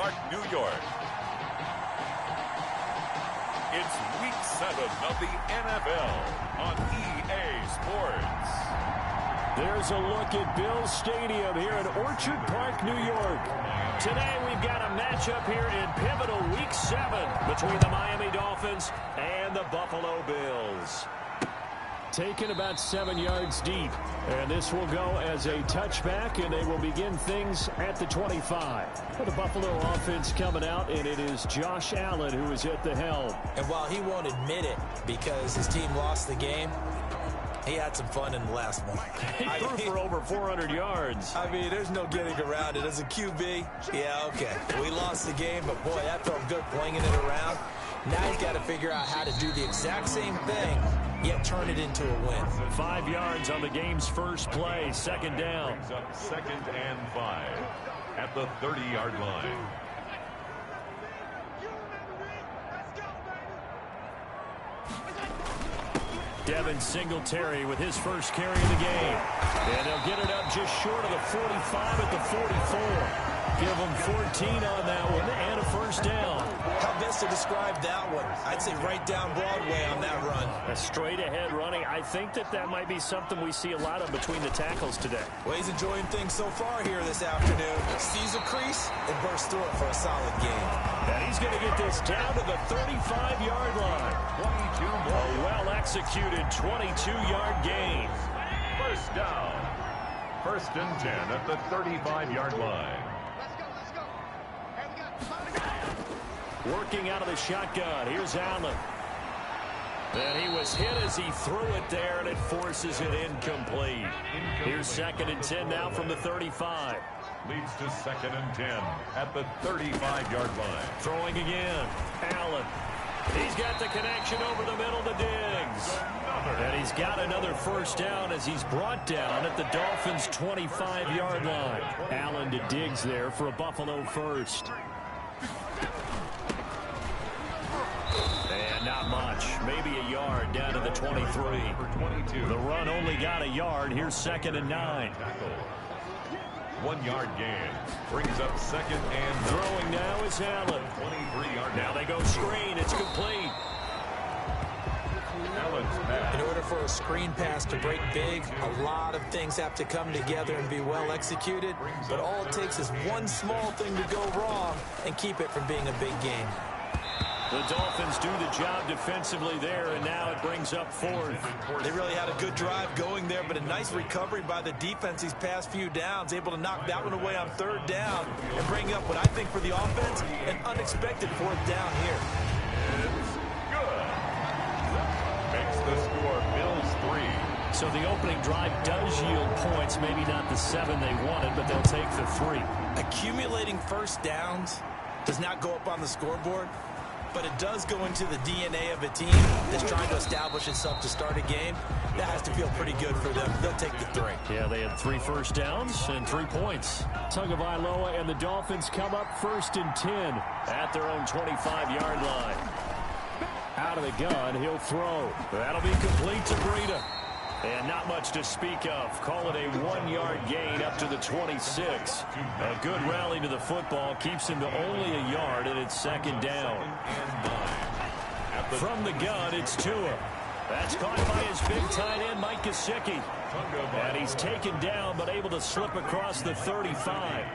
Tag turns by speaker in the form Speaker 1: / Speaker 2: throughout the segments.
Speaker 1: Park, New York. It's Week 7 of the NFL on EA Sports.
Speaker 2: There's a look at Bills Stadium here in Orchard Park, New York. Today we've got a matchup here in pivotal Week 7 between the Miami Dolphins and the Buffalo Bills. Taken about 7 yards deep, and this will go as a touchback, and they will begin things at the 25. For the Buffalo offense coming out, and it is Josh Allen who is at the helm.
Speaker 3: And while he won't admit it because his team lost the game, he had some fun in the last one.
Speaker 2: He threw for over 400 yards.
Speaker 3: I mean, there's no getting around it. As a QB, yeah, okay. We lost the game, but boy, that felt good playing it around. Now he's got to figure out how to do the exact same thing, yet turn it into a win.
Speaker 2: 5 yards on the game's first play, second down.
Speaker 1: Second and 5 at the 30-yard line.
Speaker 2: Devin Singletary with his first carry of the game. And they'll get it up just short of the 45 at the 44. Give them 14 on that one and a first down.
Speaker 3: How best to describe that one? I'd say right down Broadway on that run.
Speaker 2: A straight ahead running. I think that might be something we see a lot of between the tackles today.
Speaker 3: Well, he's enjoying things so far here this afternoon. Sees a crease and bursts through it for a solid game.
Speaker 2: And he's going to get this down to the 35-yard line.
Speaker 1: 22 more.
Speaker 2: A well-executed 22-yard gain.
Speaker 1: First down. First and 10 at the 35-yard line.
Speaker 2: Working out of the shotgun. Here's Allen. And he was hit as he threw it there, and it forces it incomplete. Here's second and 10 now from the 35.
Speaker 1: Leads to second and 10 at the 35-yard line.
Speaker 2: Throwing again. Allen. He's got the connection over the middle to Diggs. And he's got another first down as he's brought down at the Dolphins' 25-yard line. Allen to Diggs there for a Buffalo first. And not much. Maybe a yard down to the 23. The run only got a yard. Here's second and 9.
Speaker 1: 1 yard gain. Brings up second and
Speaker 2: throwing now is Allen.
Speaker 1: 23-yard.
Speaker 2: Now they go screen. It's complete.
Speaker 3: In order for a screen pass to break big, a lot of things have to come together and be well executed. But all it takes is one small thing to go wrong and keep it from being a big game.
Speaker 2: The Dolphins do the job defensively there, and now it brings up fourth.
Speaker 3: They really had a good drive going there, but a nice recovery by the defense these past few downs, able to knock that one away on third down and bring up what I think for the offense, an unexpected fourth down here.
Speaker 1: It's good. Makes the score Bills 3.
Speaker 2: So the opening drive does yield points, maybe not the 7 they wanted, but they'll take the 3.
Speaker 3: Accumulating first downs does not go up on the scoreboard, but it does go into the DNA of a team that's trying to establish itself to start a game. That has to feel pretty good for them. They'll take the 3.
Speaker 2: Yeah, they had 3 first downs and 3 points. Tagovailoa and the Dolphins come up first and 10 at their own 25-yard line. Out of the gun, he'll throw. That'll be complete to Breida. And not much to speak of. Call it a 1-yard gain up to the 26. A good rally to the football keeps him to only a yard, and it's second down. From the gun, it's Tua. That's caught by his big tight end, Mike Gesicki. And he's taken down, but able to slip across the 35.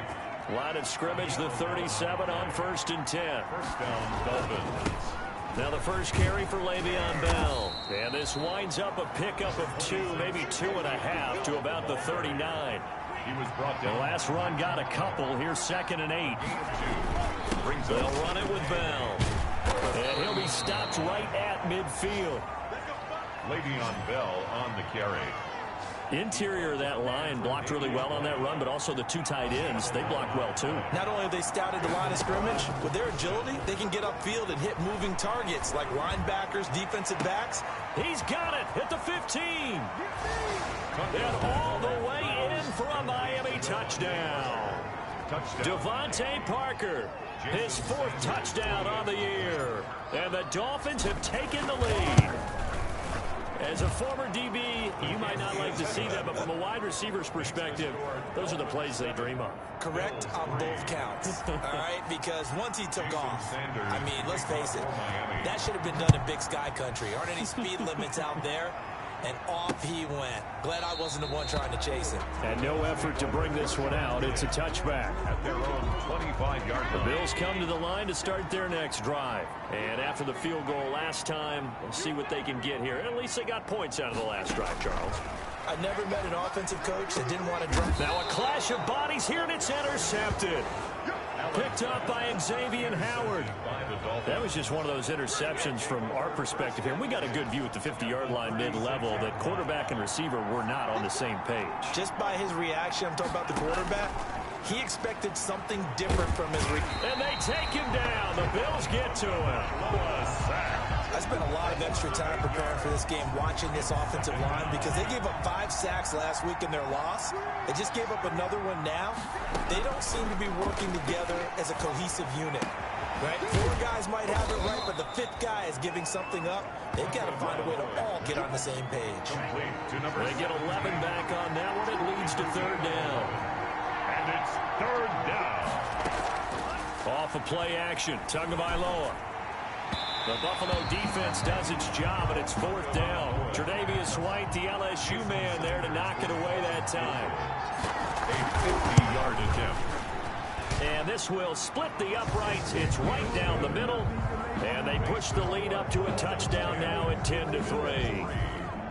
Speaker 2: Line of scrimmage, the 37 on first and 10.
Speaker 1: First down, Dolphins.
Speaker 2: Now the first carry for Le'Veon Bell. And this winds up a pickup of 2, maybe 2.5 to about the 39.
Speaker 1: He was brought
Speaker 2: The
Speaker 1: down.
Speaker 2: last run got a couple. Here's second and 8. They'll run it with Bell. And he'll be stopped right at midfield.
Speaker 1: Le'Veon Bell on the carry.
Speaker 2: Interior of that line blocked really well on that run, but also the 2 tight ends, they blocked well too.
Speaker 3: Not only have they scouted the line of scrimmage, with their agility, they can get upfield and hit moving targets like linebackers, defensive backs.
Speaker 2: He's got it at the 15. And all the way in for a Miami touchdown. Devontae Parker, his 4th touchdown on the year. And the Dolphins have taken the lead. As a former DB, you might not like to see that, but from a wide receiver's perspective, those are the plays they dream of.
Speaker 3: Correct on both counts, all right? Because once he took off, I mean, let's face it, that should have been done in Big Sky Country. Aren't any speed limits out there? And off he went. Glad I wasn't the one trying to chase him.
Speaker 2: And no effort to bring this one out. It's a touchback.
Speaker 1: At their own 25-yard line.
Speaker 2: The Bills come to the line to start their next drive. And after the field goal last time, we'll see what they can get here. At least they got points out of the last drive, Charles.
Speaker 3: I've never met an offensive coach that didn't want to drop.
Speaker 2: Now a clash of bodies here, and it's intercepted. Picked up by Xavier Howard. That was just one of those interceptions from our perspective here. We got a good view at the 50-yard line mid-level that quarterback and receiver were not on the same page.
Speaker 3: Just by his reaction, I'm talking about the quarterback, he expected something different from his
Speaker 2: and they take him down. The Bills get to him.
Speaker 3: I spent a lot of extra time preparing for this game watching this offensive line because they gave up 5 sacks last week in their loss. They just gave up another one now. They don't seem to be working together as a cohesive unit. Right? 4 guys might have it right, but the 5th guy is giving something up. They've got to find a way to all get on the same page.
Speaker 2: They get 11 back on that one. It leads to 3rd down.
Speaker 1: And it's 3rd down.
Speaker 2: Off of play action. Tagovailoa. The Buffalo defense does its job, and it's 4th down. Tre'Davious White, the LSU man, there to knock it away that time.
Speaker 1: A 50-yard attempt.
Speaker 2: And this will split the uprights. It's right down the middle. And they push the lead up to a touchdown now at 10-3.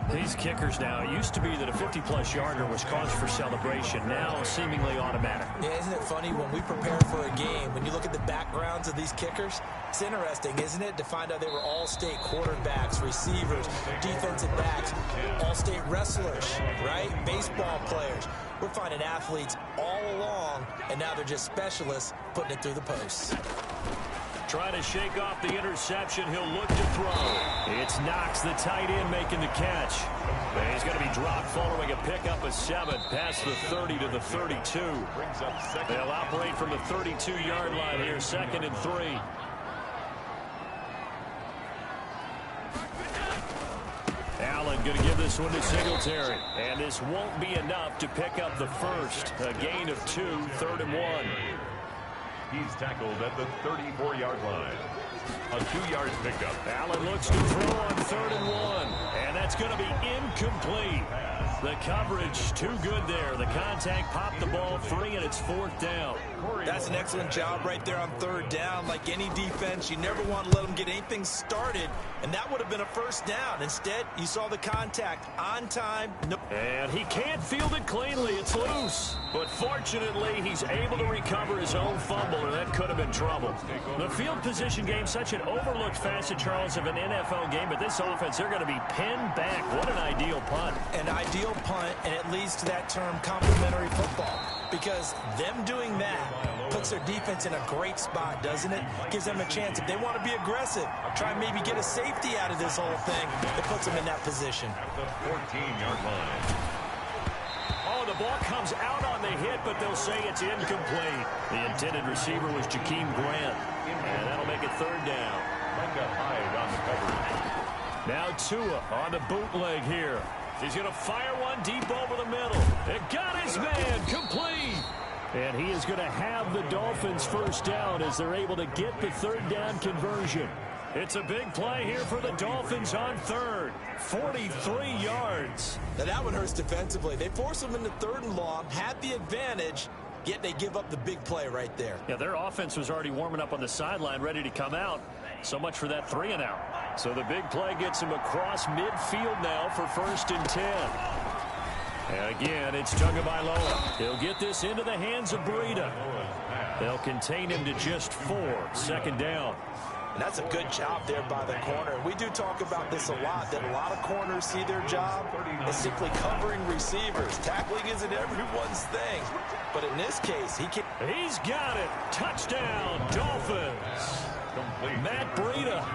Speaker 2: These kickers now, it used to be that a 50-plus yarder was cause for celebration. Now seemingly automatic.
Speaker 3: Yeah, isn't it funny when we prepare for a game, when you look at the backgrounds of these kickers, it's interesting, isn't it, to find out they were all-state quarterbacks, receivers, defensive backs, all-state wrestlers, right? Baseball players. We're finding athletes all along, and now they're just specialists putting it through the posts.
Speaker 2: Trying to shake off the interception. He'll look to throw. It's Knox, the tight end, making the catch. And he's going to be dropped following a pickup of 7 past the 30 to the 32. They'll operate from the 32-yard line here, 2nd and 3. Allen going to give this one to Singletary. And this won't be enough to pick up the first. A gain of 2, 3rd and 1.
Speaker 1: He's tackled at the 34-yard line. A 2-yard pickup.
Speaker 2: Allen looks to throw on 3rd and 1. And that's going to be incomplete. The coverage too good there. The contact popped the ball free, and it's 4th down.
Speaker 3: That's an excellent job right there on 3rd down. Like any defense, you never want to let them get anything started, and that would have been a 1st down. Instead, you saw the contact on time. No.
Speaker 2: And he can't field it cleanly. It's loose. But fortunately, he's able to recover his own fumble, or that could have been trouble. The field position game, such an overlooked facet, Charles, of an NFL game, but this offense, they're going to be pinned back. What an ideal punt.
Speaker 3: An ideal punt, and it leads to that term complementary football, because them doing that puts their defense in a great spot, doesn't it? Gives them a chance. If they want to be aggressive, try and maybe get a safety out of this whole thing, it puts them in that position.
Speaker 1: At the 14-yard line.
Speaker 2: Oh, the ball comes out on the hit, but they'll say it's incomplete. The intended receiver was Jakeem Grant, and that'll make it 3rd down.
Speaker 1: Micah Hyde on the coverage.
Speaker 2: Now Tua on the bootleg here. He's going to fire one deep over the middle. It got his man complete. And he is going to have the Dolphins 1st down as they're able to get the 3rd down conversion. It's a big play here for the Dolphins on 3rd. 43 yards.
Speaker 3: Now that one hurts defensively. They force them into 3rd and long, had the advantage, yet they give up the big play right there.
Speaker 2: Yeah, their offense was already warming up on the sideline, ready to come out. So much for that 3 and out. So the big play gets him across midfield now for 1st and 10. And again, it's Tagovailoa. He'll get this into the hands of Breida. They'll contain him to just 4. 2nd down.
Speaker 3: And that's a good job there by the corner. We do talk about this a lot, that a lot of corners see their job as simply covering receivers. Tackling isn't everyone's thing. But in this case,
Speaker 2: he's got it. Touchdown, Dolphins. Matt Breida,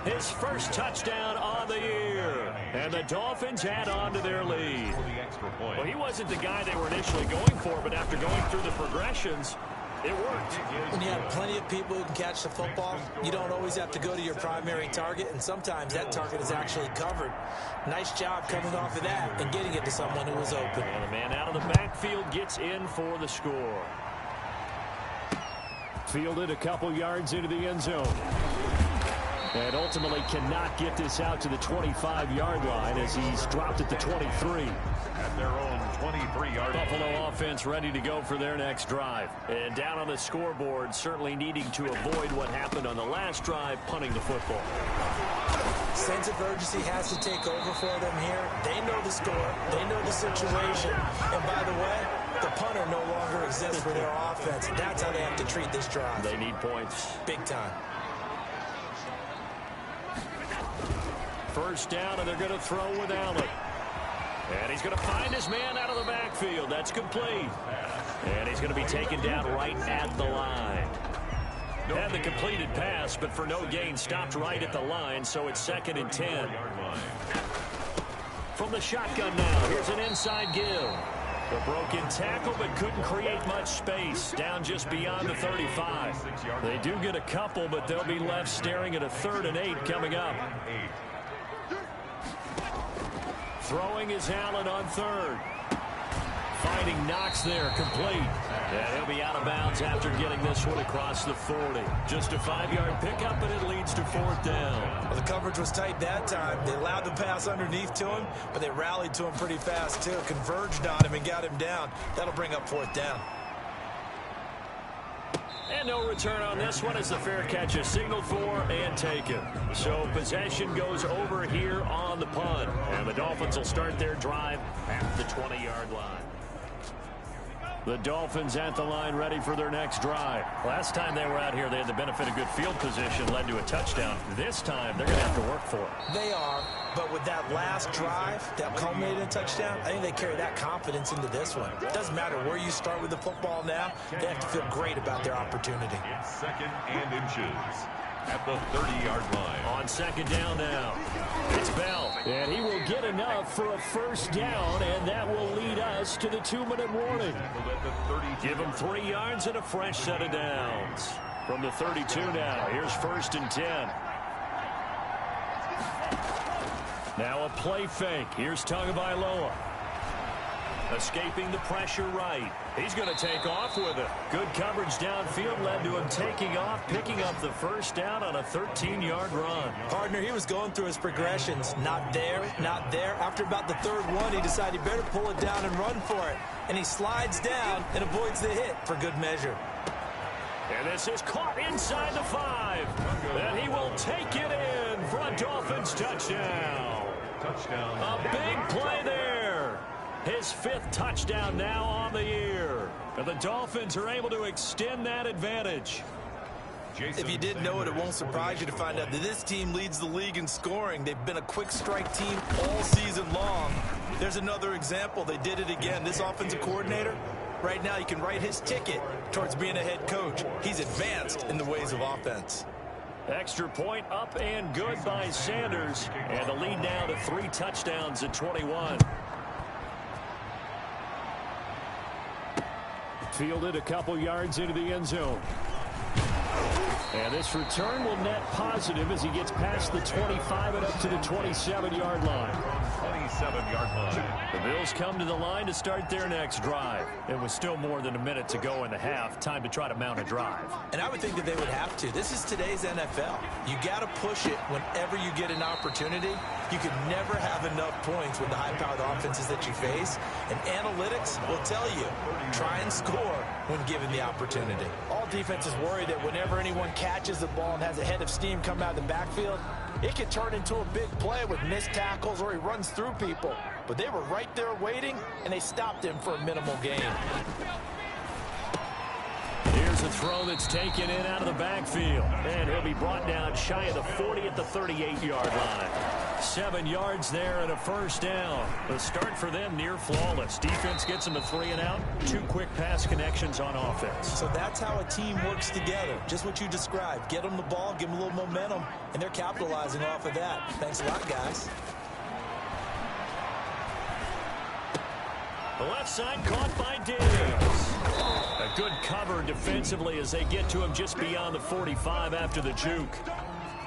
Speaker 2: his 1st touchdown on the year. And the Dolphins add on to their lead. Well, he wasn't the guy they were initially going for, but after going through the progressions, It worked.
Speaker 3: When you have plenty of people who can catch the football, you don't always have to go to your primary target, and sometimes that target is actually covered. Nice job coming off of that and getting it to someone who was open.
Speaker 2: And the man out of the backfield gets in for the score. Fielded a couple yards into the end zone. And ultimately cannot get this out to the 25-yard line as he's dropped at the 23.
Speaker 1: At their own 23-yard line.
Speaker 2: Buffalo offense ready to go for their next drive. And down on the scoreboard, certainly needing to avoid what happened on the last drive, punting the football.
Speaker 3: Sense of urgency has to take over for them here. They know the score. They know the situation. And by the way, the punter no longer exists for their offense. That's how they have to treat this drive.
Speaker 2: They need points.
Speaker 3: Big time.
Speaker 2: First down, and they're going to throw with Allen. And he's going to find his man out of the backfield. That's complete. And he's going to be taken down right at the line. Had the completed pass, but for no gain, stopped right at the line, so it's 2nd and 10. From the shotgun now, here's an inside give. A broken tackle, but couldn't create much space. Down just beyond the 35. They do get a couple, but they'll be left staring at a 3rd and 8 coming up. Throwing is Allen on 3rd. Finding Knox there, complete. And he'll be out of bounds after getting this one across the 40. Just a 5-yard pickup, and it leads to 4th down.
Speaker 3: Well, the coverage was tight that time. They allowed the pass underneath to him, but they rallied to him pretty fast, too. Converged on him and got him down. That'll bring up 4th down.
Speaker 2: And no return on this one as the fair catch is signaled for and taken. So possession goes over here on the punt. And the Dolphins will start their drive at the 20-yard line. The Dolphins at the line ready for their next drive. Last time they were out here, they had the benefit of good field position, led to a touchdown. This time, they're going to have to work for it.
Speaker 3: They are, but with that last drive that culminated in a touchdown, I think they carry that confidence into this one. It doesn't matter where you start with the football now. They have to feel great about their opportunity.
Speaker 1: It's 2nd and inches at the 30-yard line.
Speaker 2: On 2nd down now, it's Bell. And he will get enough for a 1st down, and that will lead us to the 2-minute warning. Give him 3 yards and a fresh set of downs. From the 32 now, here's 1st and 10. Now a play fake. Here's Tagovailoa. Escaping the pressure right. He's going to take off with it. Good coverage downfield led to him taking off, picking up the 1st down on a 13-yard run.
Speaker 3: Partner, he was going through his progressions. Not there, not there. After about the 3rd one, he decided he better pull it down and run for it. And he slides down and avoids the hit for good measure.
Speaker 2: And this is caught inside the 5. And he will take it in for a Dolphins touchdown. A big play there. His 5th touchdown now on the year. And the Dolphins are able to extend that advantage.
Speaker 3: If you didn't know it, it won't surprise you to find out that this team leads the league in scoring. They've been a quick strike team all season long. There's another example. They did it again. This offensive coordinator, right now you can write his ticket towards being a head coach. He's advanced in the ways of offense.
Speaker 2: Extra point up and good by Sanders. And the lead now to 3 touchdowns at 21. Fielded a couple yards into the end zone. And this return will net positive as he gets past the 25 and up to the 27-yard line.
Speaker 1: 27-yard line.
Speaker 2: The Bills come to the line to start their next drive. It was still more than a minute to go in the half. Time to try to mount a drive.
Speaker 3: And I would think that they would have to. This is today's NFL. You got to push it whenever you get an opportunity. You can never have enough points with the high-powered offenses that you face. And analytics will tell you, try and score when given the opportunity. All defenses worry that whenever anyone catches the ball and has a head of steam come out of the backfield, it could turn into a big play with missed tackles or he runs through people. But they were right there waiting, and they stopped him for a minimal gain.
Speaker 2: Here's a throw that's taken in out of the backfield. And he'll be brought down shy of the 40 at the 38-yard line. 7 yards there and a 1st down. The start for them near flawless. Defense gets them a 3 and out. 2 quick pass connections on offense.
Speaker 3: So that's how a team works together. Just what you described. Get them the ball, give them a little momentum, and they're capitalizing off of that. Thanks a lot, guys.
Speaker 2: The left side caught by Davis. A good cover defensively as they get to him just beyond the 45 after the juke.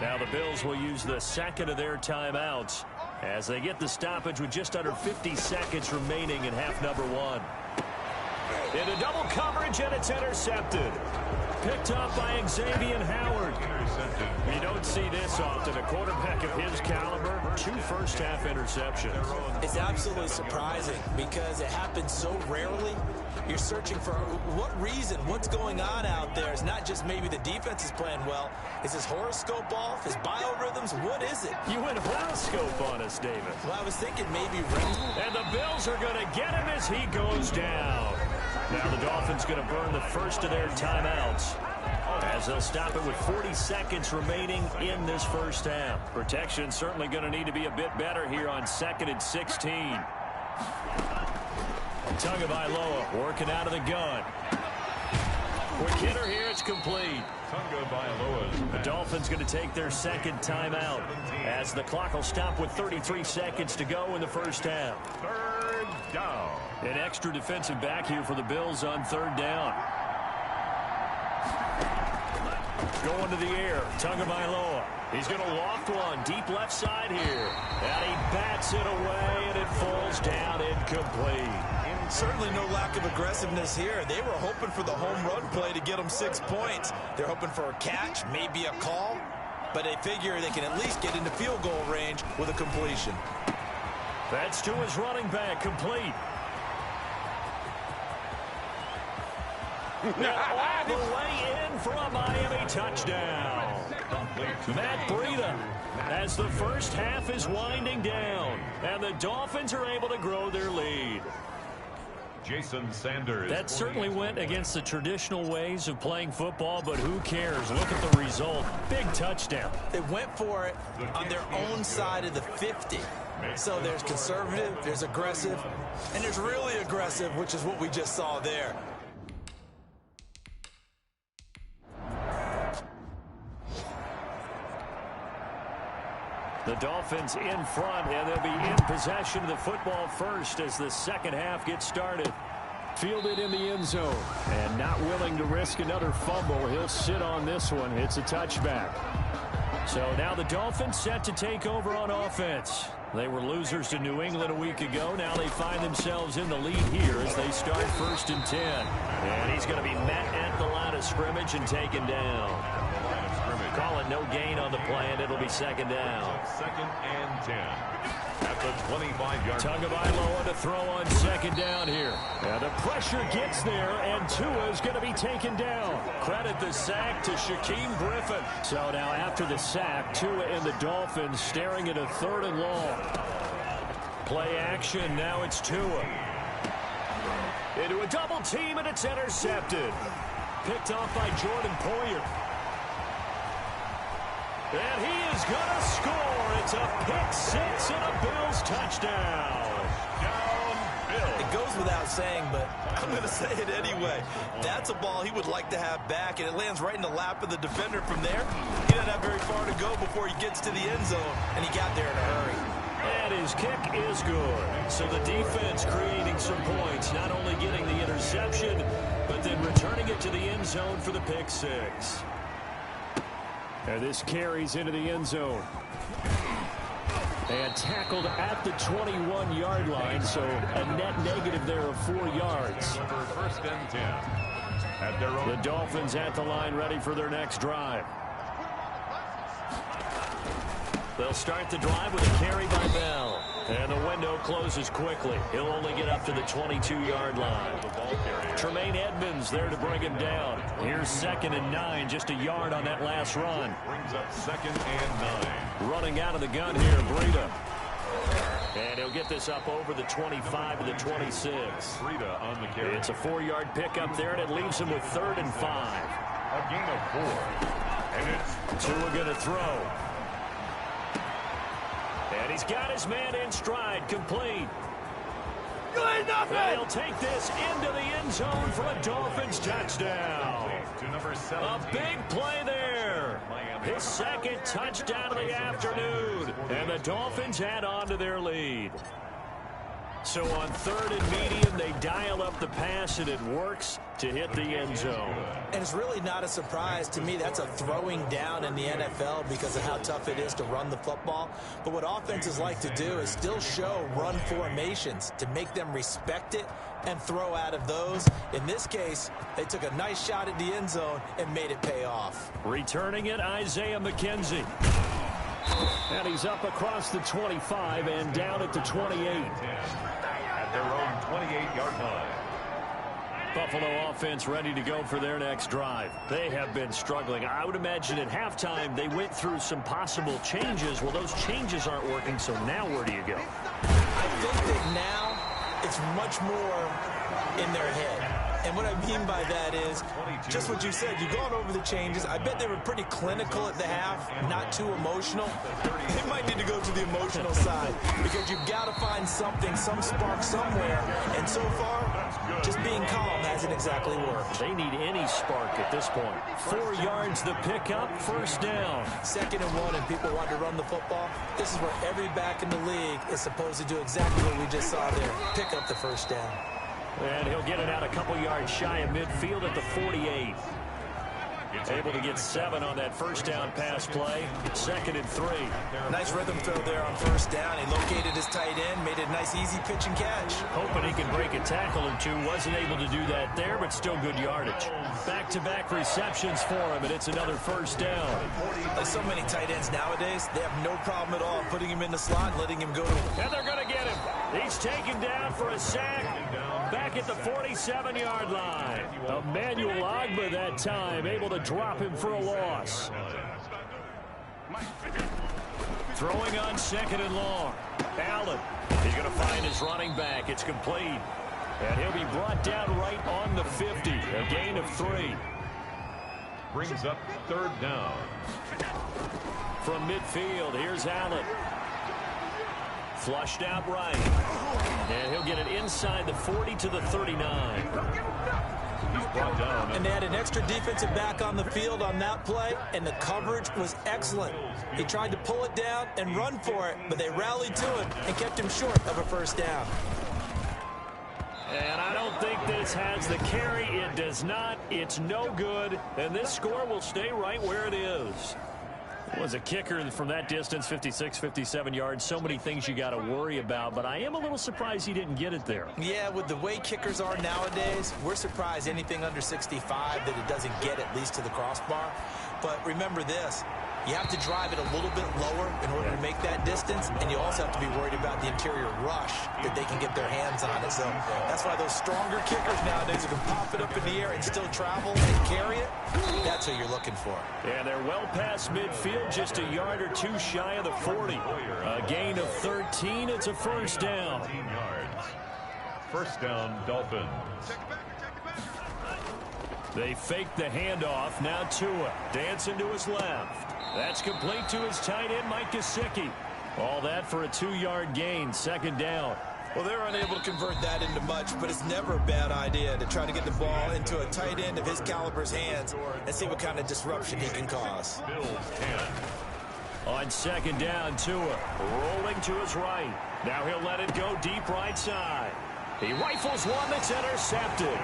Speaker 2: Now the Bills will use the second of their timeouts as they get the stoppage with just under 50 seconds remaining in half number one. Into double coverage, and it's intercepted. Picked up by Xavier Howard. You don't see this often. A quarterback of his caliber, 2 first-half interceptions.
Speaker 3: It's absolutely surprising because it happens so rarely. You're searching for what reason, what's going on out there. It's not just maybe the defense is playing well. Is his horoscope off? His biorhythms? What is it?
Speaker 2: You went horoscope on us, David.
Speaker 3: Well, I was thinking maybe...
Speaker 2: And the Bills are going to get him as he goes down. Now the Dolphins going to burn the first of their timeouts as they'll stop it with 40 seconds remaining in this first half. Protection certainly going to need to be a bit better here on 2nd and 16. Tagovailoa working out of the gun. Quick hitter here, it's complete. The Dolphins going to take their second timeout as the clock will stop with 33 seconds to go in the first half.
Speaker 1: 3rd down.
Speaker 2: An extra defensive back here for the Bills on 3rd down. Going to the air, Tagovailoa. He's going to loft one deep left side here. And he bats it away, and it falls down incomplete.
Speaker 3: Certainly no lack of aggressiveness here. They were hoping for the home run play to get them 6 points. They're hoping for a catch, maybe a call, but they figure they can at least get into field goal range with a completion.
Speaker 2: That's to his running back, complete. And all the way in for a Miami touchdown. Matt Breida as the first half is winding down, and the Dolphins are able to grow their lead.
Speaker 1: Jason Sanders.
Speaker 2: That certainly went against the traditional ways of playing football, but who cares? Look at the result. Big touchdown.
Speaker 3: They went for it on their own side of the 50. So there's conservative, there's aggressive, and there's really aggressive, which is what we just saw there.
Speaker 2: The Dolphins in front, and they'll be in possession of the football first as the second half gets started. Fielded in the end zone, and not willing to risk another fumble. He'll sit on this one. It's a touchback. So now the Dolphins set to take over on offense. They were losers to New England a week ago. Now they find themselves in the lead here as they start 1st and 10. And he's going to be met at the line of scrimmage and taken down. Call it no gain on the play, and it'll be 2nd down.
Speaker 1: 2nd and 10. At the 25-yard line.
Speaker 2: Tagovailoa to throw on 2nd down here. And the pressure gets there, and Tua is going to be taken down. Credit the sack to Shaquem Griffin. So now after the sack, Tua and the Dolphins staring at a 3rd and long. Play action, now it's Tua. Into a double team, and it's intercepted. Picked off by Jordan Poyer. And he is going to score. It's a pick-6 and a Bills touchdown.
Speaker 3: It goes without saying, but I'm going to say it anyway. That's a ball he would like to have back, and it lands right in the lap of the defender from there. He doesn't have very far to go before he gets to the end zone, and he got there in a hurry.
Speaker 2: And his kick is good. So the defense creating some points, not only getting the interception, but then returning it to the end zone for the pick-6. And this carries into the end zone. And tackled at the 21-yard line, so a net negative there of 4 yards.
Speaker 1: 1st and 10. At their own.
Speaker 2: The Dolphins at the line ready for their next drive. They'll start the drive with a carry by Bell. And the window closes quickly. He'll only get up to the 22-yard line. Tremaine Edmonds there to bring him down. Here's 2nd and 9, just a yard on that last run.
Speaker 1: Brings up 2nd and 9.
Speaker 2: Running out of the gun here, Breida. And he'll get this up over the 25 to the 26.
Speaker 1: Breida on the carry.
Speaker 2: It's a 4-yard pickup there, and it leaves him with 3rd and 5.
Speaker 1: A gain of 4. And it's
Speaker 2: Tua going to throw. And he's got his man in stride, complete. And he'll take this into the end zone for a Dolphins touchdown. A big play there. His 2nd touchdown of the afternoon. And the Dolphins add on to their lead. So on 3rd and medium, they dial up the pass, and it works to hit the end zone.
Speaker 3: And it's really not a surprise to me. That's a throwing down in the NFL because of how tough it is to run the football. But what offenses like to do is still show run formations to make them respect it and throw out of those. In this case, they took a nice shot at the end zone and made it pay off.
Speaker 2: Returning it, Isaiah McKenzie. And he's up across the 25 and down at the 28.
Speaker 1: At their own 28-yard line.
Speaker 2: Buffalo offense ready to go for their next drive. They have been struggling. I would imagine at halftime they went through some possible changes. Well, those changes aren't working, so now where do you go?
Speaker 3: I think that now it's much more in their head. And what I mean by that is just what you said. You've gone over the changes. I bet they were pretty clinical at the half, not too emotional. They might need to go to the emotional side because you've got to find something, some spark somewhere. And so far, just being calm hasn't exactly worked.
Speaker 2: They need any spark at this point. 4 yards the pickup, first down.
Speaker 3: 2nd and 1, and people want to run the football. This is where every back in the league is supposed to do exactly what we just saw there. Pick up the first down.
Speaker 2: And he'll get it out a couple yards shy of midfield at the 48. Able to get 7 on that first down pass play. 2nd and 3.
Speaker 3: Nice rhythm throw there on first down. He located his tight end, made a nice easy pitch and catch.
Speaker 2: Hoping he can break a tackle or two. Wasn't able to do that there, but still good yardage. Back-to-back receptions for him, and it's another first down.
Speaker 3: Like so many tight ends nowadays, they have no problem at all putting him in the slot and letting him go.
Speaker 2: And they're going to get him. He's taken down for a sack. Back at the 47-yard line. Emmanuel Ogbah that time, able to drop him for a loss. Throwing on 2nd and long. Allen, he's going to find his running back. It's complete. And he'll be brought down right on the 50. A gain of 3.
Speaker 1: Brings up 3rd down.
Speaker 2: From midfield, here's Allen. Flushed out right. And he'll get it inside the 40 to the 39.
Speaker 1: He's brought down.
Speaker 3: And they had an extra defensive back on the field on that play, and the coverage was excellent. He tried to pull it down and run for it, but they rallied to him and kept him short of a first down.
Speaker 2: And I don't think this has the carry. It does not. It's no good. And this score will stay right where it is. Was a kicker from that distance, 56, 57 yards. So many things you got to worry about, but I am a little surprised he didn't get it there.
Speaker 3: Yeah, with the way kickers are nowadays, we're surprised anything under 65 that it doesn't get at least to the crossbar. But remember this, you have to drive it a little bit lower in order to make that distance, and you also have to be worried about the interior rush that they can get their hands on it. So that's why those stronger kickers nowadays who can pop it up in the air and still travel and carry it, that's what you're looking for.
Speaker 2: And they're well past midfield, just a yard or two shy of the 40. A gain of 13. It's a first down.
Speaker 1: 13 yards. First down, Dolphins.
Speaker 2: They fake the handoff. Now Tua dancing to his left. That's complete to his tight end, Mike Gesicki. All that for a 2-yard gain, 2nd down.
Speaker 3: Well, they're unable to convert that into much, but it's never a bad idea to try to get the ball into a tight end of his caliber's hands and see what kind of disruption he can cause.
Speaker 2: On 2nd down, Tua rolling to his right. Now he'll let it go deep right side. He rifles one that's intercepted.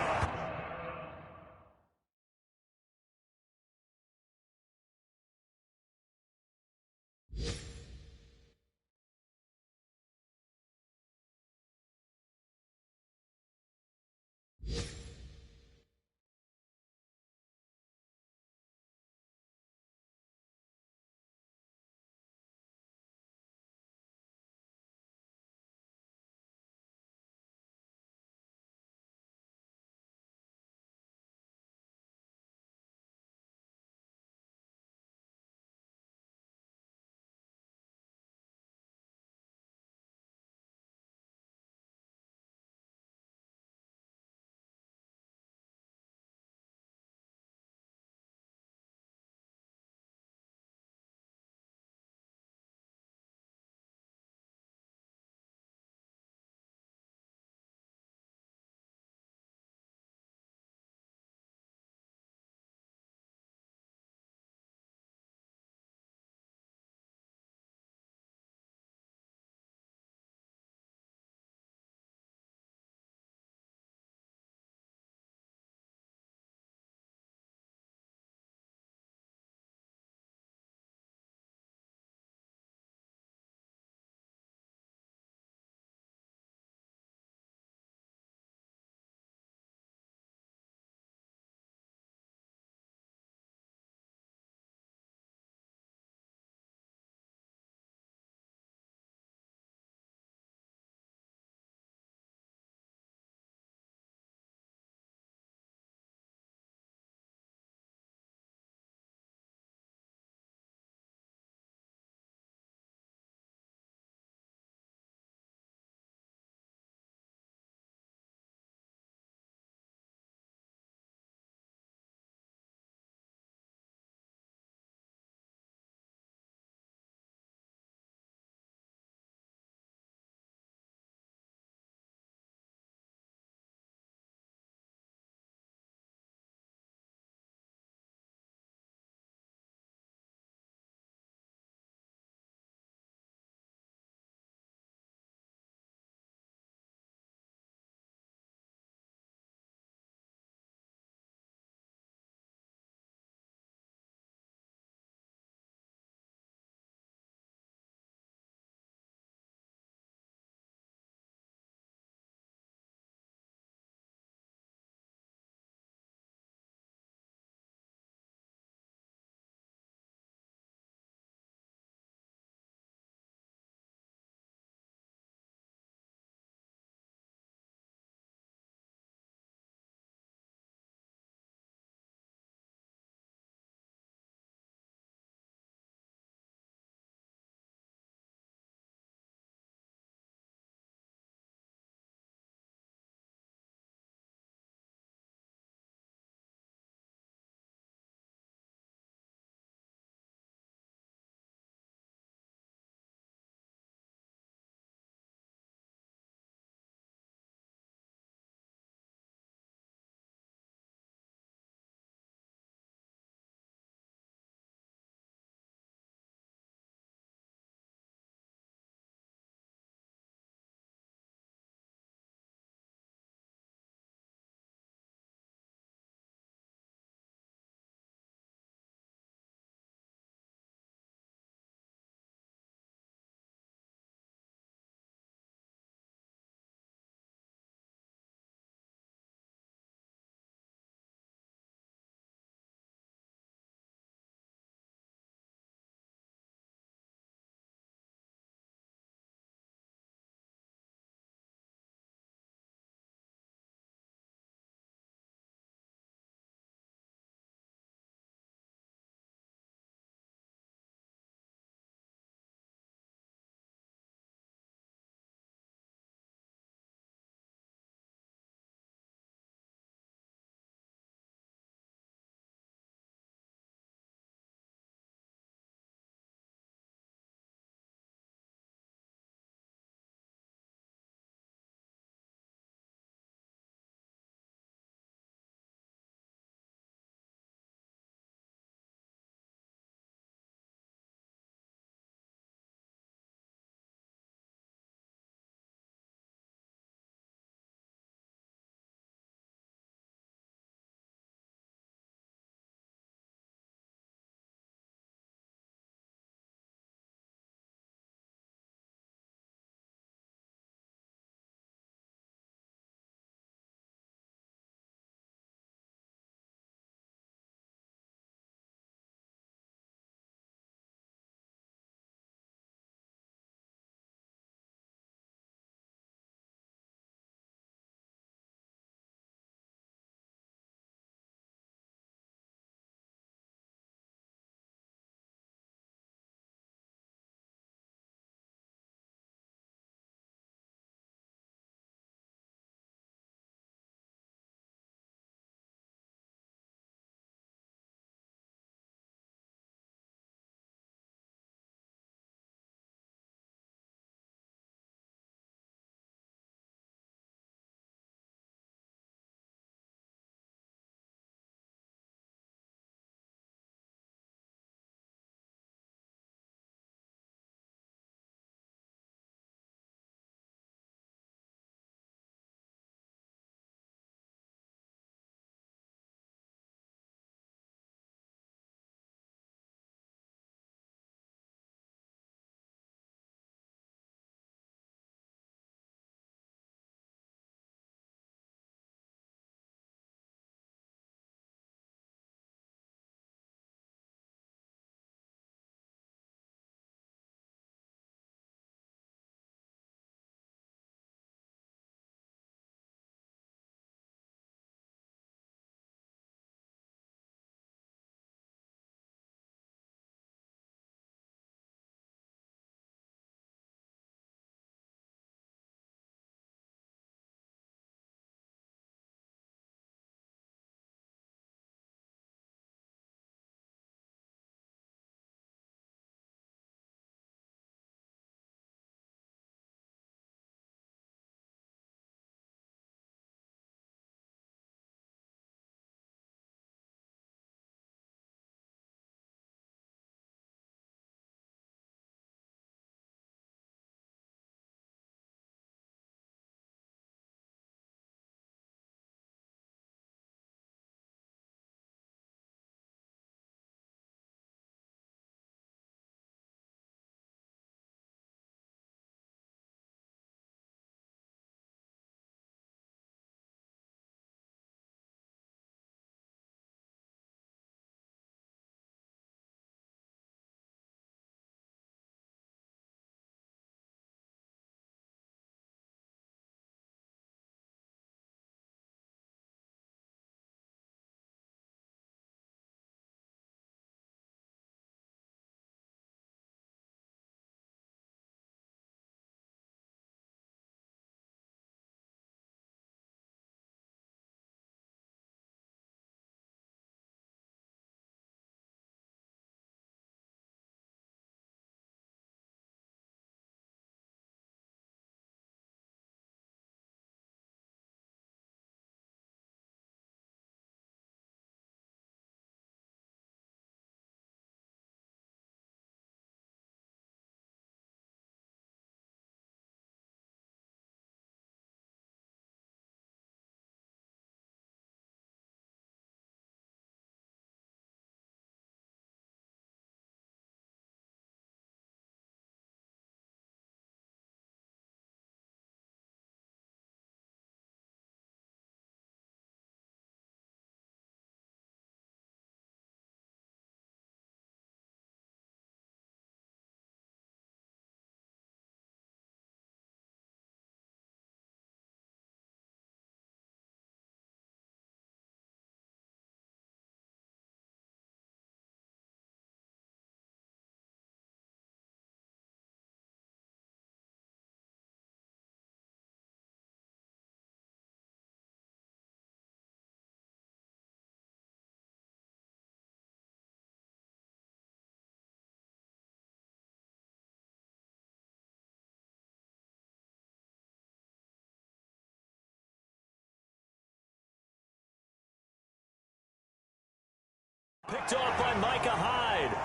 Speaker 2: Picked off by Micah Hyde.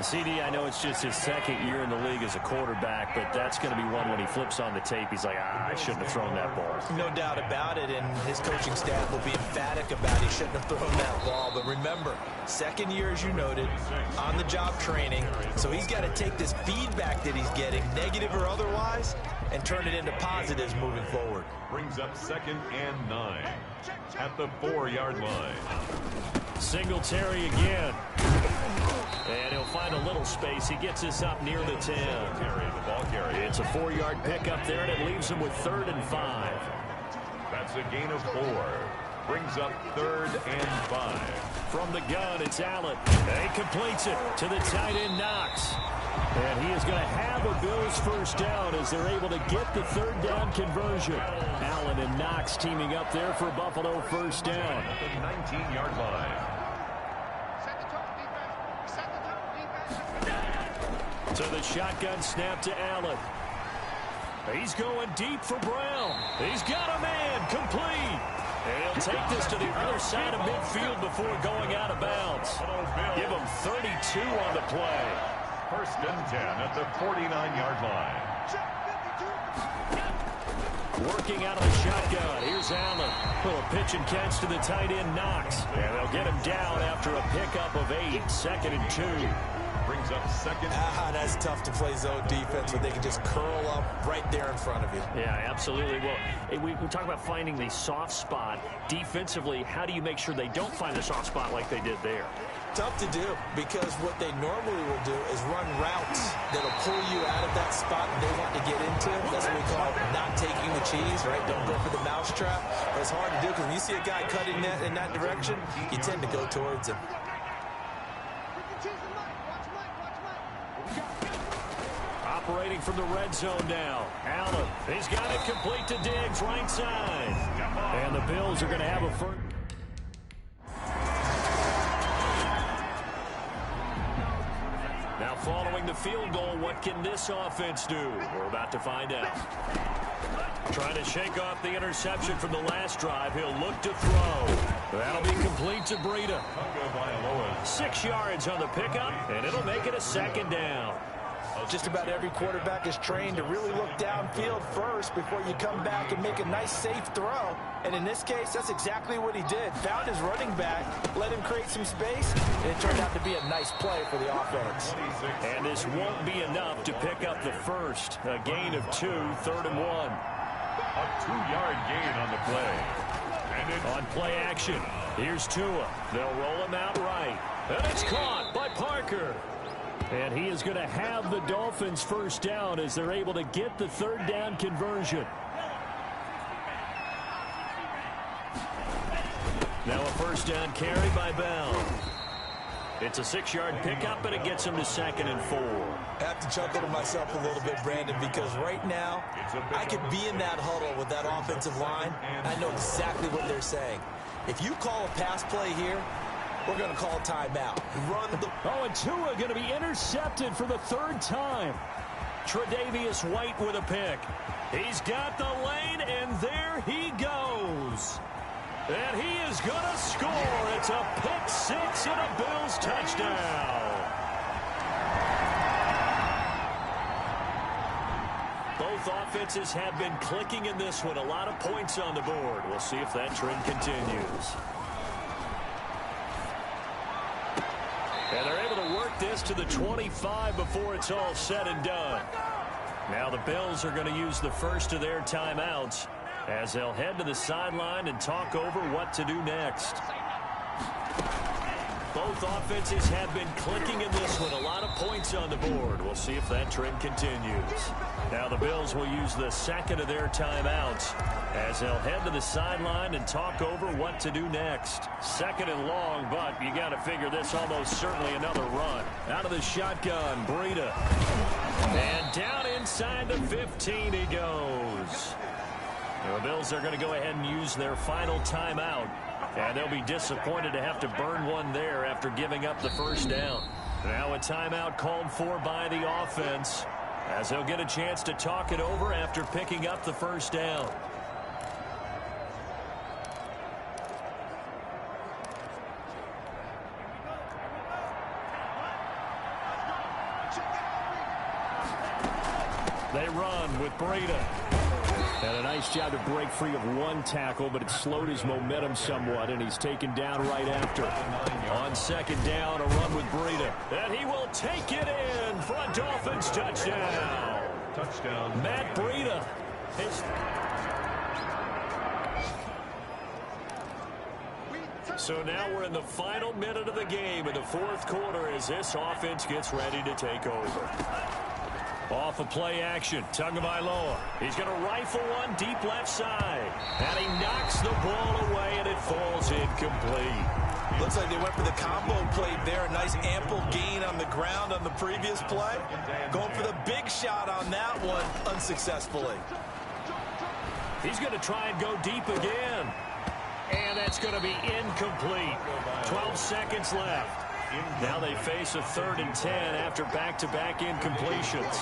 Speaker 2: CD, I know it's just his second year in the league as a quarterback, but that's going to be one when he flips on the tape. He's like, I shouldn't have thrown that ball.
Speaker 3: No doubt about it, and his coaching staff will be emphatic about he shouldn't have thrown that ball. But remember, second year, as you noted, on-the-job training. So he's got to take this feedback that he's getting, negative or otherwise, and turn it into positives moving forward.
Speaker 1: Brings up 2nd and 9 at the 4-yard line.
Speaker 2: Singletary again. And he'll find a little space. He gets us up near the 10. It's a 4-yard pickup there, and it leaves him with 3rd and 5.
Speaker 1: That's a gain of 4. Brings up 3rd and 5.
Speaker 2: From the gun, it's Allen. And he completes it to the tight end, Knox. And he is going to have a Bills first down as they're able to get the 3rd down conversion. Allen and Knox teaming up there for Buffalo first down.
Speaker 1: At the 19-yard line.
Speaker 2: To the shotgun snap to Allen. He's going deep for Brown. He's got a man complete. And he'll take this to the other side of midfield before going out of bounds. Give him 32 on the play.
Speaker 1: 1st and 10 at the 49-yard line.
Speaker 2: Working out of the shotgun. Here's Allen. Little pitch and catch to the tight end, Knox. And they'll get him down after a pickup of 8. 2nd and 2.
Speaker 1: Brings up 2nd.
Speaker 3: That's tough to play zone defense when they can just curl up right there in front of you.
Speaker 2: Yeah, absolutely. Well, we talk about finding the soft spot. Defensively, how do you make sure they don't find the soft spot like they did there?
Speaker 3: Tough to do, because what they normally will do is run routes that'll pull you out of that spot they want to get into. That's what we call not taking the cheese, right? Don't go for the mousetrap. But it's hard to do, because when you see a guy cutting that in that direction, you tend to go towards him.
Speaker 2: Operating from the red zone now. Allen, he's got it complete to Diggs, right side. And the Bills are going to have a first. Now following the field goal, what can this offense do? We're about to find out. Trying to shake off the interception from the last drive. He'll look to throw. That'll be complete to Breida. 6 yards on the pickup, and it'll make it a 2nd down.
Speaker 3: Just about every quarterback is trained to really look downfield first before you come back and make a nice, safe throw. And in this case, that's exactly what he did. Found his running back, let him create some space, and it turned out to be a nice play for the offense.
Speaker 2: And this won't be enough to pick up the first. A gain of 2, 3rd and 1.
Speaker 1: A 2-yard gain on the play. And
Speaker 2: on play action, here's Tua. They'll roll him out right. And it's caught by Parker. And he is going to have the Dolphins first down as they're able to get the 3rd down conversion. Now a first down carry by Bell. It's a 6-yard pickup, and it gets him to 2nd and 4.
Speaker 3: I have to chuckle to myself a little bit, Brandon, because right now I could be in that huddle with that offensive line. I know exactly what they're saying. If you call a pass play here, we're going to call a timeout. Run the...
Speaker 2: Oh, and Tua going to be intercepted for the 3rd time. Tre'Davious White with a pick. He's got the lane, and there he goes. And he is going to score. It's a pick 6 and a Bills touchdown. Both offenses have been clicking in this one. A lot of points on the board. We'll see if that trend continues. And they're able to work this to the 25 before it's all said and done. Now the Bills are going to use the first of their timeouts as they'll head to the sideline and talk over what to do next. Both offenses have been clicking in this one. A lot of points on the board. We'll see if that trend continues. Now the Bills will use the second of their timeouts as they'll head to the sideline and talk over what to do next. 2nd and long, but you got to figure this almost certainly another run. Out of the shotgun, Breida. And down inside the 15 he goes. The Bills are going to go ahead and use their final timeout. And they'll be disappointed to have to burn one there after giving up the first down. Now a timeout called for by the offense as they'll get a chance to talk it over after picking up the first down. They run with Breida. And a nice job to break free of one tackle, but it slowed his momentum somewhat, and he's taken down right after. On second down, a run with Breida. And he will take it in for a Dolphins touchdown.
Speaker 1: Touchdown.
Speaker 2: Matt Breida. So now we're in the final minute of the game in the fourth quarter as this offense gets ready to take over. Off of play action, Tagovailoa. He's going to rifle one deep left side. And he knocks the ball away, and it falls incomplete.
Speaker 3: Looks like they went for the combo play there. A nice ample gain on the ground on the previous play. Going for the big shot on that one unsuccessfully.
Speaker 2: He's going to try and go deep again. And that's going to be incomplete. 12 seconds left. Now they face a 3rd and 10 after back-to-back incompletions.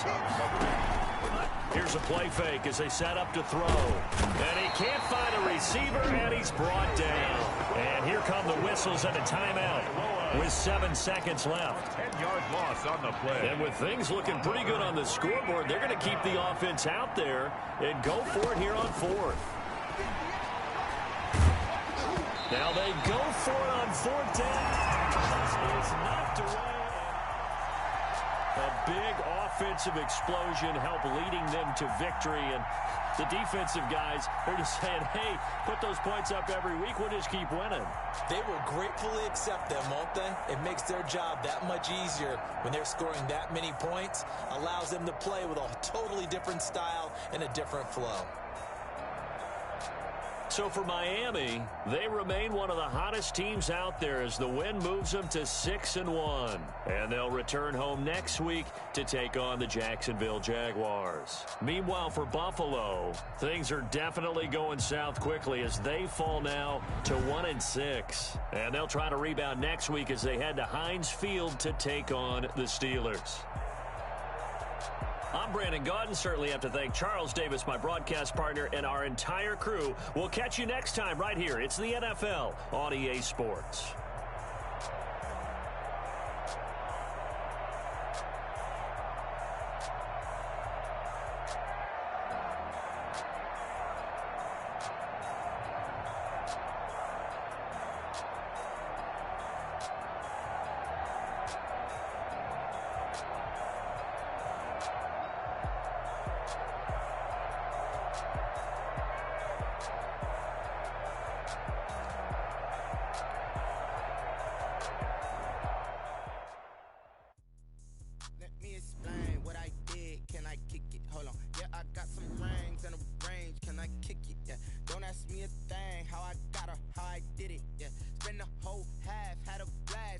Speaker 2: Here's a play fake as they set up to throw. And he can't find a receiver, and he's brought down. And here come the whistles and a timeout with 7 seconds left.
Speaker 1: 10-yard loss on the play.
Speaker 2: And with things looking pretty good on the scoreboard, they're going to keep the offense out there and go for it here on 4th. Now they go for it on 4th down. It's knocked away. A big offensive explosion helped leading them to victory. And the defensive guys are just saying, hey, put those points up every week. We'll just keep winning.
Speaker 3: They will gratefully accept them, won't they? It makes their job that much easier when they're scoring that many points. Allows them to play with a totally different style and a different flow.
Speaker 2: So for Miami, they remain one of the hottest teams out there as the win moves them to 6-1. And they'll return home next week to take on the Jacksonville Jaguars. Meanwhile, for Buffalo, things are definitely going south quickly as they fall now to 1-6. And they'll try to rebound next week as they head to Heinz Field to take on the Steelers. I'm Brandon Gaudin. Certainly have to thank Charles Davis, my broadcast partner, and our entire crew. We'll catch you next time right here. It's the NFL on EA Sports.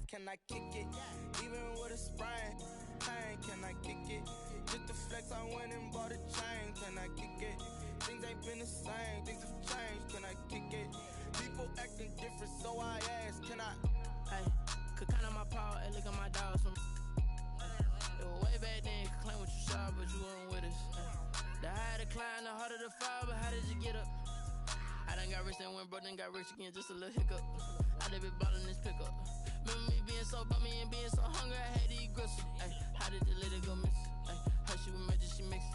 Speaker 4: Can I kick it? Even with a sprain, pain, can I kick it? Just the flex, I went and bought a chain. Can I kick it? Things ain't been the same, things have changed. Can I kick it? People acting different, so I ask, can I?
Speaker 5: Hey, could count on my power and look at my dogs from. It was way back then, could claim what you saw, but you weren't with us. The higher the climb, the harder the fall, but how did you get up? I done got rich and went broke, then got rich again, just a little hiccup. I done been ballin' this pickup. Remember me being so bummy and being so hungry, I had to eat gristle. Ay, how did the lady go miss? Ay, her she was major, she mixed.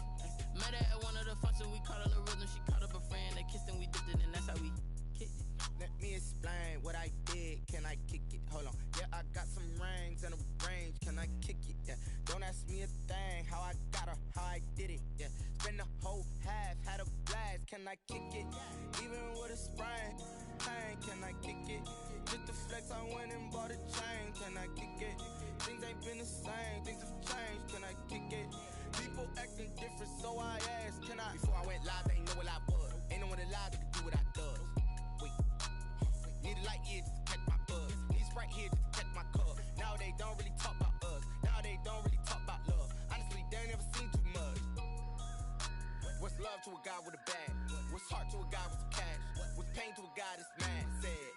Speaker 5: Met her at one of the functions, we caught her the rhythm. She caught up a friend, they kissed and we dipped it, and that's how we kicked it.
Speaker 4: Let me explain what I did. Can I kick it? Hold on. Yeah, I got some rings and a range. Can I kick it? Yeah. Don't ask me a thing. How I got her, how I did it. Yeah. Spend the whole half, had a blast. Can I kick it? Even with a sprain, pain. Can I kick it? Just the flex, I went and bought a chain. Can I kick it? Things ain't been the same. Things have changed. Can I kick it? People acting different, so I asked, can I? Before I went live, they ain't know what I was. Ain't no one alive that could do what I does. Wait. Need a light here just to catch my buzz. Need Sprite here just to catch my cup. Now they don't really talk about us. Now they don't really talk about love. Honestly, they ain't never seen too much. What's love to a guy with a bag? What's heart to a guy with some cash? What's pain to a guy that's mad? Said.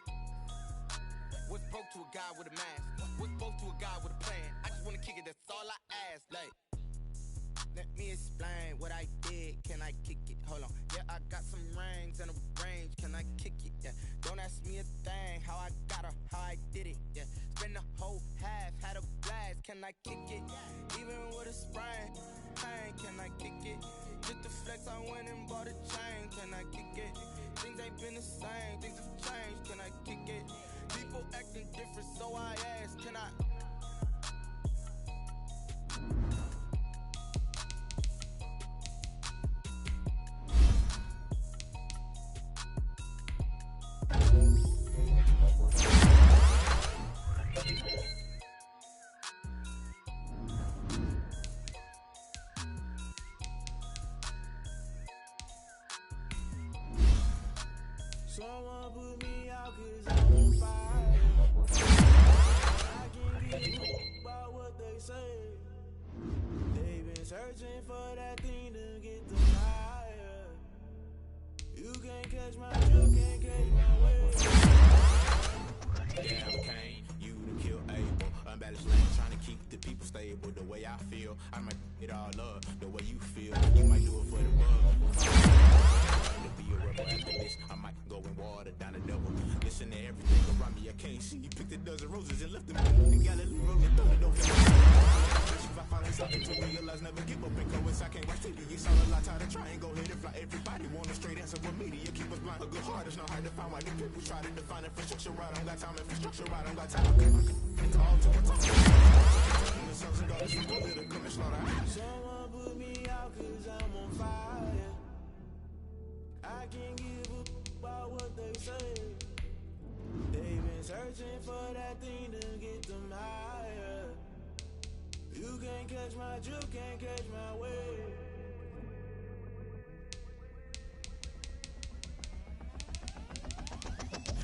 Speaker 4: What's broke to a guy with a mask? What's broke to a guy with a plan? I just wanna kick it, that's all I ask. Like, Let me explain what I did. Can I kick it? Hold on. Yeah, I got some rings and a range. Can I kick it? Yeah. Don't ask me a thing. How I got her, how I did it. Yeah. Spend the whole half, had a blast. Can I kick it? Even with a sprain, pain. Can I kick it? Just the flex, I went and bought a chain. Can I kick it? Things ain't been the same. Things have changed. Can I kick it? People acting different, so I ask. Can I?
Speaker 6: Someone put me out 'cause I'm on fire. I can't give a about what they say. They've been searching for that thing to get them higher. You can't catch my drift, can't catch my wave.
Speaker 3: Yeah, I'm Kane, you to kill Abel. Unbalanced lane, trying to keep the people stable. The way I feel, I might it all up. The way you feel, you might do it for the bug. To be a rebel after this, I might go and water down the double. Listen to everything around me, I can't see. You picked a dozen roses and left them in Galilee, rolling through it, don't feel if I finally started to realize never give up and go I can't watch TV. It's all a lot time to try and go ahead and fly. Everybody want a straight answer with media. Keep us blind. A good heart is not hard to find. Why the people try to define infrastructure right? I don't got time. Infrastructure right, I don't got time. It's all to a talk. The sons and daughters from Toledo come and slaughter.
Speaker 6: Someone put me out 'cause I'm on fire. I can't give a about what they say. They've been searching for that thing to get them higher. You can't catch my drift, can't catch my wave.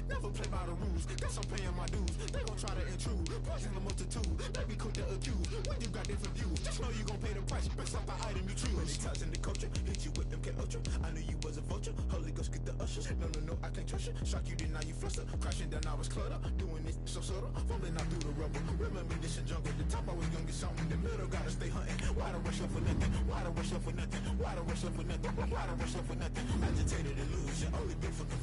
Speaker 3: Never play by the rules, guess I'm paying my dues. They gon' try to intrude, poison the multitude. They be quick to accuse, when you got different views. Just know you gon' pay the price, based off the item you choose. Many times in the culture, hit you with MK Ultra. I knew you was a vulture, Holy Ghost get the ushers. No, I can't trust you. Shock you, then now you fluster. Crashing down, I was clutter. Doing this so subtle, falling out through the rubble. Remember this in jungle, the top I was young, get something. The middle, gotta stay hunting. Why the rush up for nothing? Why the rush up for nothing? Why the rush up for nothing? Why the rush up for nothing? Agitated illusion, only built for confusion.